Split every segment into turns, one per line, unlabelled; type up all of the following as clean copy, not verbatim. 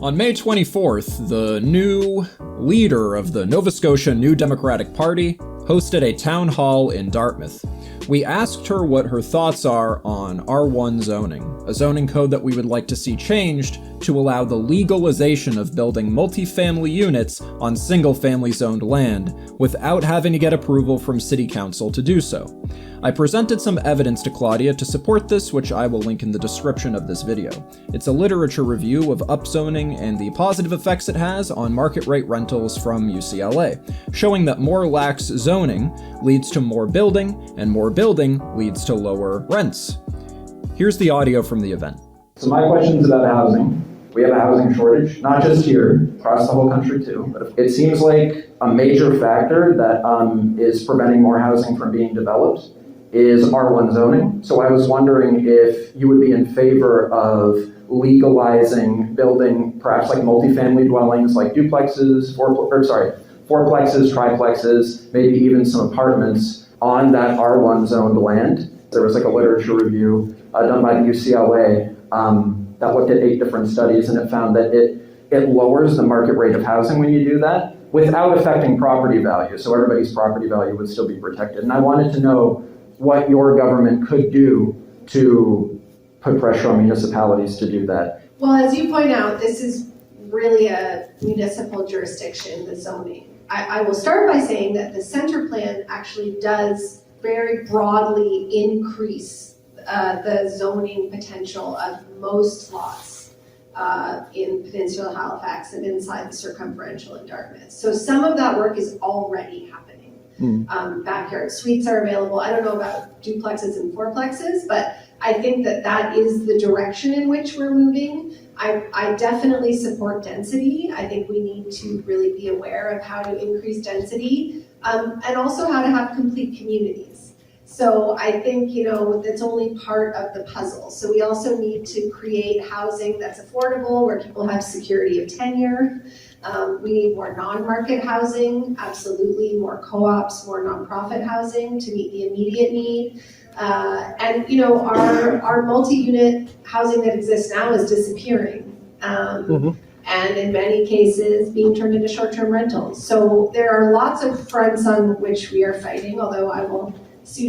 On May 24th, the new leader of the Nova Scotia New Democratic Party hosted a town hall in Dartmouth. We asked her what her thoughts are on R1 zoning, a zoning code that we would like to see changed to allow the legalization of building multifamily units on single-family zoned land without having to get approval from City Council to do so. I presented some evidence to Claudia to support this, which I will link in the description of this video. It's a literature review of upzoning and the positive effects it has on market rate rentals from UCLA, showing that more lax zoning leads to more building, and more building leads to lower rents. Here's the audio from the event.
So my question's about housing. We have a housing shortage, not just here, across the whole country too. But it seems like a major factor that is preventing more housing from being developed is R1 zoning. So I was wondering if you would be in favor of legalizing building perhaps like multifamily dwellings, like duplexes, fourplexes, triplexes, maybe even some apartments on that R1 zoned land. There was like a literature review done by the UCLA that looked at 8 different studies, and it found that it lowers the market rate of housing when you do that without affecting property value. So everybody's property value would still be protected. And I wanted to know what your government could do to put pressure on municipalities to do that.
Well, as you point out, this is really a municipal jurisdiction, the zoning. I will start by saying that the center plan actually does very broadly increase the zoning potential of most lots in Peninsula Halifax and inside the circumferential in Dartmouth. So some of that work is already happening. Backyard suites are available. I don't know about duplexes and fourplexes, but I think that is the direction in which we're moving. I definitely support density. I think we need to really be aware of how to increase density and also how to have complete communities. So I think, that's only part of the puzzle. So we also need to create housing that's affordable, where people have security of tenure. We need more non-market housing, absolutely, more co-ops, more nonprofit housing to meet the immediate need. And our multi-unit housing that exists now is disappearing. And in many cases being turned into short-term rentals. So there are lots of fronts on which we are fighting, although I will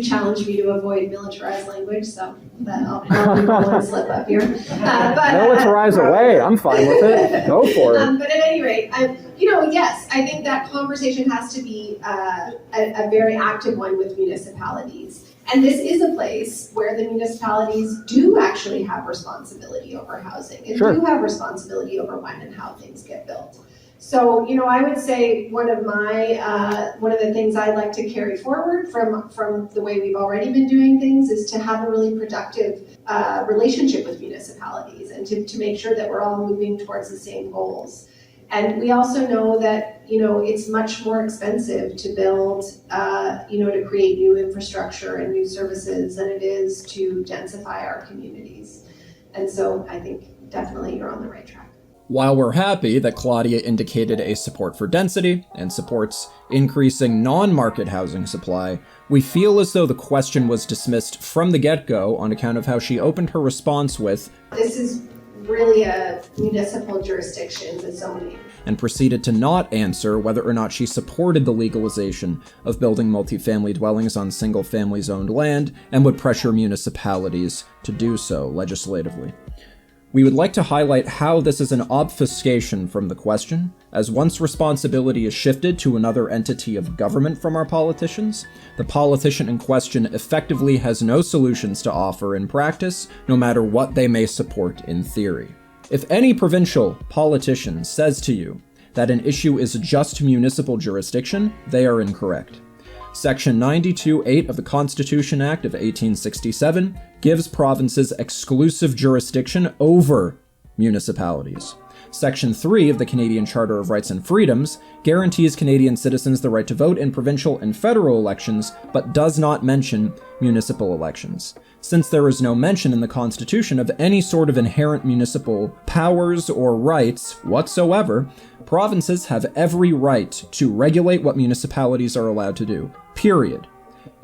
challenge me to avoid militarized language, so that I'll probably one slip up here.
Militarize away, I'm fine with it. Go for it.
But at any rate, yes, I think that conversation has to be a very active one with municipalities. And this is a place where the municipalities do actually have responsibility over housing and do have responsibility over when and how things get built. So, I would say one of the things I'd like to carry forward from the way we've already been doing things is to have a really productive relationship with municipalities and to make sure that we're all moving towards the same goals. And we also know that, it's much more expensive to build, to create new infrastructure and new services than it is to densify our communities. And so I think definitely you're on the right track.
While we're happy that Claudia indicated a support for density and supports increasing non-market housing supply, we feel as though the question was dismissed from the get-go on account of how she opened her response with,
"This is really a municipal jurisdiction, the zoning,"
and proceeded to not answer whether or not she supported the legalization of building multifamily dwellings on single-family zoned land and would pressure municipalities to do so legislatively. We would like to highlight how this is an obfuscation from the question, as once responsibility is shifted to another entity of government from our politicians, the politician in question effectively has no solutions to offer in practice, no matter what they may support in theory. If any provincial politician says to you that an issue is just municipal jurisdiction, they are incorrect. Section 92(8) of the Constitution Act of 1867 gives provinces exclusive jurisdiction over municipalities. Section 3 of the Canadian Charter of Rights and Freedoms guarantees Canadian citizens the right to vote in provincial and federal elections, but does not mention municipal elections. Since there is no mention in the Constitution of any sort of inherent municipal powers or rights whatsoever, provinces have every right to regulate what municipalities are allowed to do. Period.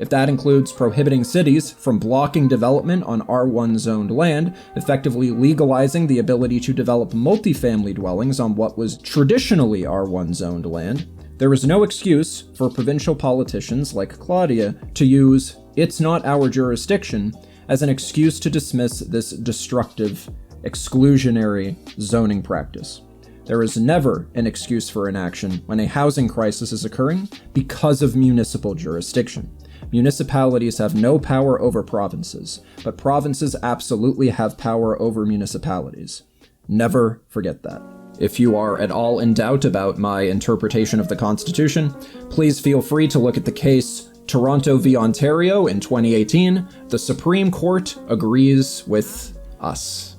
If that includes prohibiting cities from blocking development on R1 zoned land, effectively legalizing the ability to develop multifamily dwellings on what was traditionally R1 zoned land, there is no excuse for provincial politicians like Claudia to use "it's not our jurisdiction" as an excuse to dismiss this destructive, exclusionary zoning practice. There is never an excuse for inaction when a housing crisis is occurring because of municipal jurisdiction. Municipalities have no power over provinces, but provinces absolutely have power over municipalities. Never forget that. If you are at all in doubt about my interpretation of the Constitution, please feel free to look at the case Toronto v. Ontario in 2018. The Supreme Court agrees with us.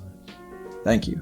Thank you.